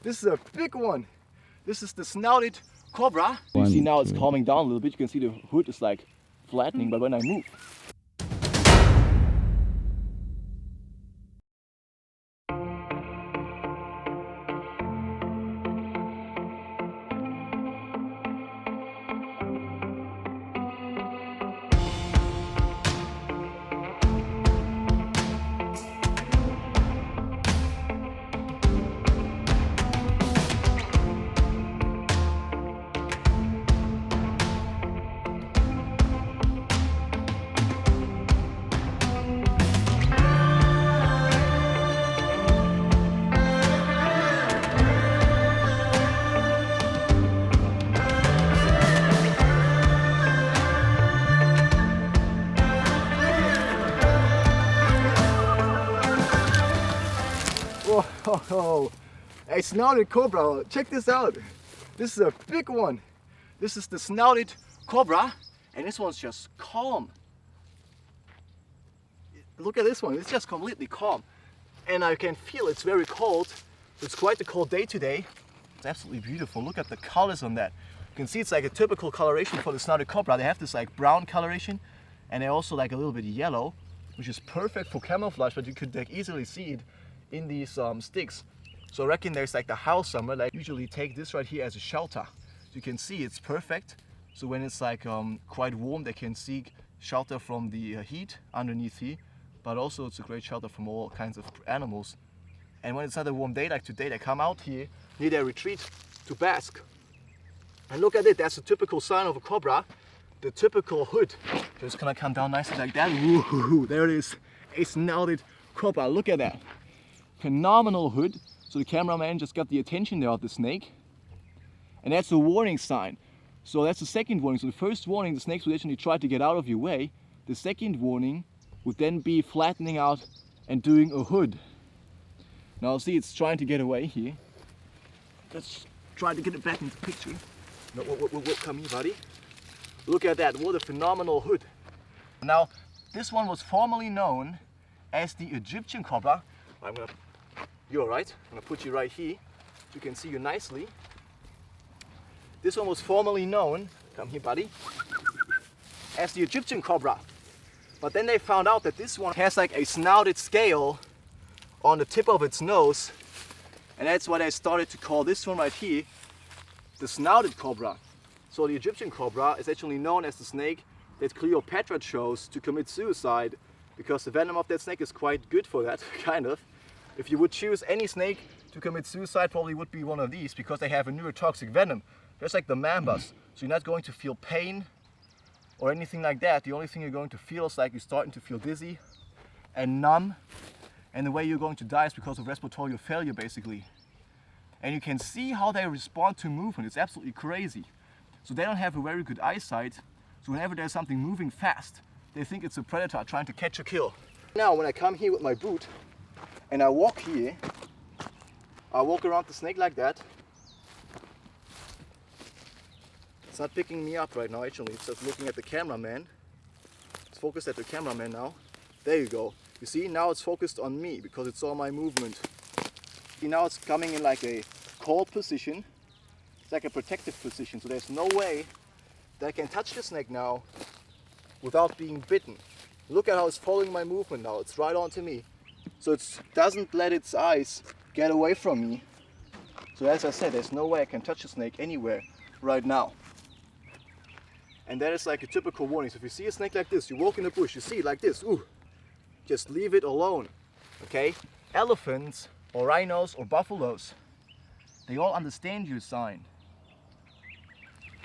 This is a big one. This is the Snouted Cobra. You see now it's calming down a little bit. You can see the hood is like flattening, but when I move, whoa, a Snouted Cobra. Check this out. This is a big one. This is the Snouted Cobra, and this one's just calm. Look at this one, it's just completely calm. And I can feel it's very cold. It's quite a cold day today. It's absolutely beautiful. Look at the colors on that. You can see it's like a typical coloration for the Snouted Cobra. They have this like brown coloration, and they're also like a little bit yellow, which is perfect for camouflage, but you could like easily see it in these sticks. So I reckon there's like the house somewhere. Like usually take this right here as a shelter. So you can see it's perfect. So when it's like quite warm, they can seek shelter from the heat underneath here. But also it's a great shelter from all kinds of animals. And when it's not a warm day like today, they come out here near their retreat to bask. And look at it, that's a typical sign of a cobra. The typical hood. So it's gonna come down nicely like that. Woohoo, there it is, a Snouted Cobra. Look at that. Phenomenal hood. So the cameraman just got the attention there of the snake. And that's a warning sign. So that's the second warning. So the first warning, the snakes would actually try to get out of your way. The second warning would then be flattening out and doing a hood. Now see, it's trying to get away here. Let's try to get it back into the picture. No, come here, buddy. Look at that, what a phenomenal hood. Now, this one was formerly known as the Egyptian Cobra. You're right, I'm gonna put you right here so you can see you nicely. This one was formerly known, come here buddy, as the Egyptian Cobra. But then they found out that this one has like a snouted scale on the tip of its nose. And that's why they started to call this one right here the Snouted Cobra. So the Egyptian Cobra is actually known as the snake that Cleopatra chose to commit suicide, because the venom of that snake is quite good for that, kind of. If you would choose any snake to commit suicide, probably would be one of these, because they have a neurotoxic venom, just like the mambas. So you're not going to feel pain or anything like that. The only thing you're going to feel is like you're starting to feel dizzy and numb. And the way you're going to die is because of respiratory failure, basically. And you can see how they respond to movement. It's absolutely crazy. So they don't have a very good eyesight. So whenever there's something moving fast, they think it's a predator trying to catch or kill. Now, when I come here with my boot and I walk here, I walk around the snake like that. It's not picking me up right now, actually. It's just looking at the cameraman. It's focused at the cameraman now. There you go. You see, now it's focused on me because it saw my movement. See, now it's coming in like a cold position. It's like a protective position. So there's no way that I can touch the snake now without being bitten. Look at how it's following my movement now. It's right onto me. So it doesn't let its eyes get away from me. So as I said, there's no way I can touch the snake anywhere right now. And that is like a typical warning. So if you see a snake like this, you walk in the bush, you see it like this, ooh, just leave it alone, okay? Elephants or rhinos or buffaloes, they all understand your sign.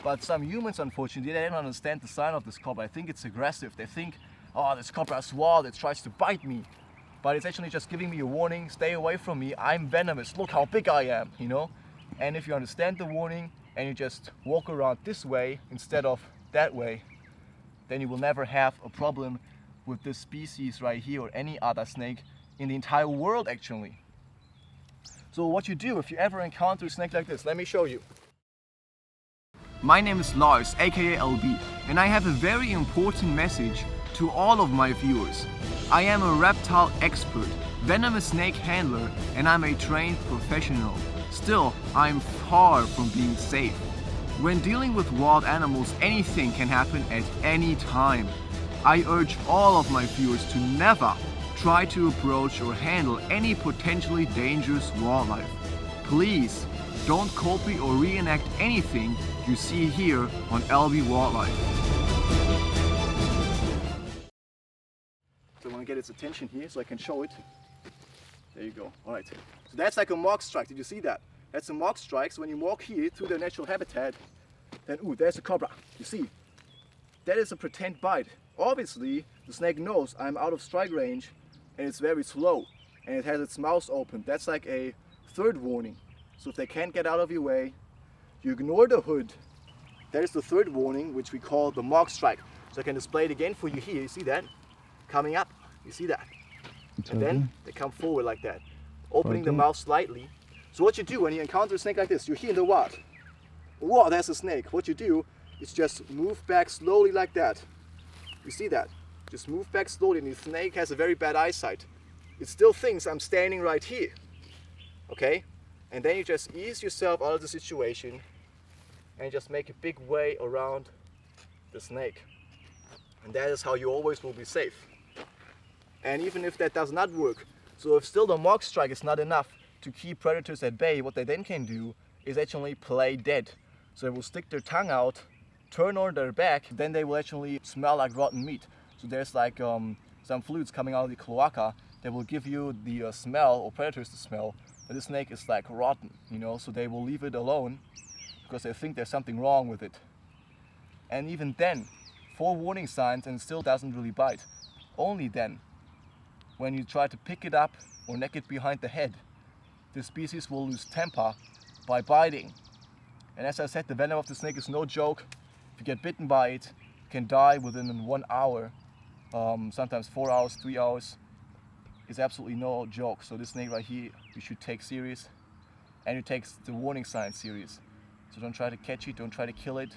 But some humans, unfortunately, they don't understand the sign of this cobra. I think it's aggressive. They think, oh, this cobra is wild, it tries to bite me. But it's actually just giving me a warning, stay away from me, I'm venomous, look how big I am, you know? And if you understand the warning and you just walk around this way instead of that way, then you will never have a problem with this species right here or any other snake in the entire world, actually. So what you do if you ever encounter a snake like this, let me show you. My name is Lars, aka LB, and I have a very important message to all of my viewers. I am a reptile expert, venomous snake handler, and I'm a trained professional. Still, I'm far from being safe. When dealing with wild animals, anything can happen at any time. I urge all of my viewers to never try to approach or handle any potentially dangerous wildlife. Please don't copy or reenact anything you see here on LBwildlife. So I want to get its attention here so I can show it. There you go. Alright. So that's like a mark strike. Did you see that? That's a mark strike. So when you walk here through their natural habitat, then ooh, there's a cobra. You see? That is a pretend bite. Obviously, the snake knows I'm out of strike range and it's very slow and it has its mouth open. That's like a third warning. So if they can't get out of your way, you ignore the hood. That is the third warning, which we call the mark strike. So I can display it again for you here. You see that? Coming up. You see that? And then they come forward like that, opening the mouth slightly. So what you do when you encounter a snake like this, you're here in the wild. Whoa, there's a snake. What you do is just move back slowly like that. You see that? Just move back slowly, and the snake has a very bad eyesight. It still thinks I'm standing right here. Okay? And then you just ease yourself out of the situation and just make a big way around the snake. And that is how you always will be safe. And even if that does not work, so if still the mark strike is not enough to keep predators at bay, what they then can do is actually play dead. So they will stick their tongue out, turn on their back, then they will actually smell like rotten meat. So there's like some fluids coming out of the cloaca that will give you the smell, or predators the smell, that the snake is like rotten, you know, so they will leave it alone because they think there's something wrong with it. And even then, 4 warning signs and it still doesn't really bite. Only then, when you try to pick it up or neck it behind the head, the species will lose temper by biting. And as I said, the venom of the snake is no joke. If you get bitten by it, you can die within 1 hour, sometimes 4 hours, 3 hours. It's absolutely no joke. So this snake right here, you should take serious, and you take the warning signs serious. So don't try to catch it, don't try to kill it,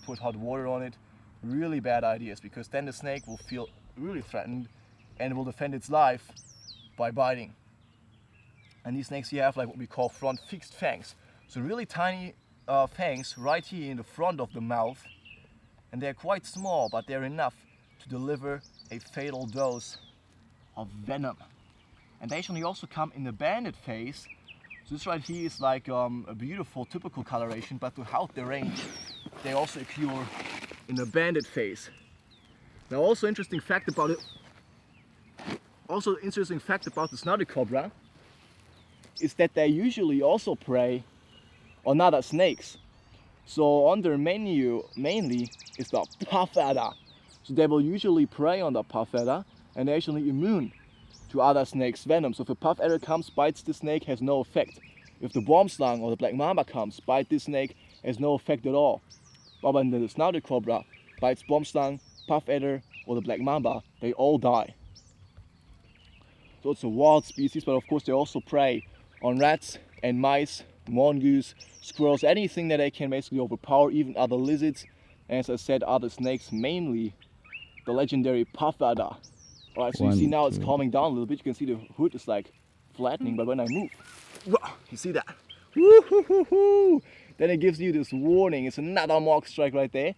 put hot water on it. Really bad ideas, because then the snake will feel really threatened and will defend its life by biting. And these snakes here have like what we call front fixed fangs. So really tiny fangs right here in the front of the mouth, and they're quite small, but they're enough to deliver a fatal dose of venom. And they actually also come in the banded phase. So this right here is like a beautiful typical coloration, but throughout the range they also occur in the banded phase. Now also interesting fact about it, the Snouted Cobra is that they usually also prey on other snakes. So on their menu mainly is the puff adder. So they will usually prey on the puff adder, and they're actually immune to other snakes' venom. So if a puff adder comes, bites the snake, has no effect. If the bomb slug or the black mamba comes, bite this snake, has no effect at all. But when the Snouted Cobra bites bomb slug, puff adder or the black mamba, they all die. So it's a wild species, but of course they also prey on rats and mice, mongoose, squirrels, anything that they can basically overpower, even other lizards, and as I said, other snakes, mainly the legendary puff adder. Alright, so you see now it's calming down a little bit. You can see the hood is like flattening, but when I move, you see that? Woo-hoo-hoo-hoo! Then it gives you this warning. It's another mark strike right there.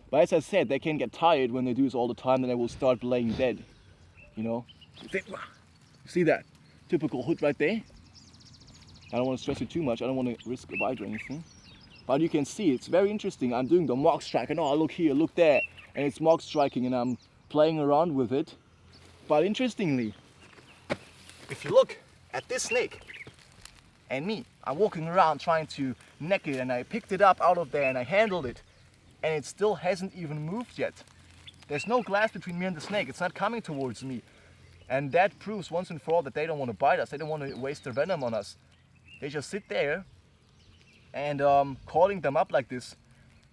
But as I said, they can get tired when they do this all the time, then they will start playing dead. You know? You see that? Typical hood right there. I don't want to stress it too much. I don't want to risk a bite or anything. But you can see it's very interesting. I'm doing the mark strike, and oh, look here, look there. And it's mark striking, and I'm playing around with it. But interestingly, if you look at this snake and me, I'm walking around trying to neck it, and I picked it up out of there and I handled it, and it still hasn't even moved yet. There's no glass between me and the snake. It's not coming towards me. And that proves once and for all that they don't want to bite us. They don't want to waste their venom on us. They just sit there and calling them up like this,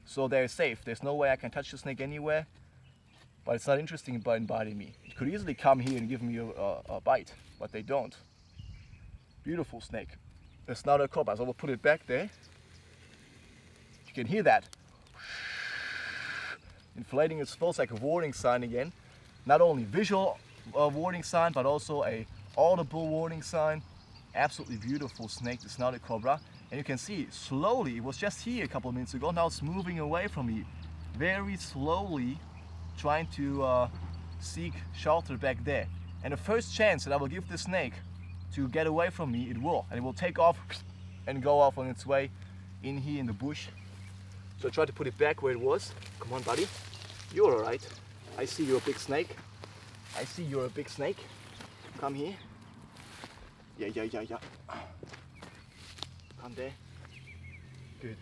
so they're safe. There's no way I can touch the snake anywhere, but it's not interesting in biting me. It could easily come here and give me a bite, but they don't. Beautiful snake. The Snouted Cobra. So we'll put it back there. You can hear that. Inflating its throat like a warning sign again. Not only visual warning sign, but also a audible warning sign. Absolutely beautiful snake, the Snouted Cobra. And you can see slowly, it was just here a couple of minutes ago, now it's moving away from me. Very slowly trying to seek shelter back there. And the first chance that I will give the snake to get away from me, it will. And it will take off and go off on its way in here in the bush. So I try to put it back where it was. Come on, buddy. You're alright. I see you're a big snake. I see you're a big snake. Come here. Yeah. Come there. Good.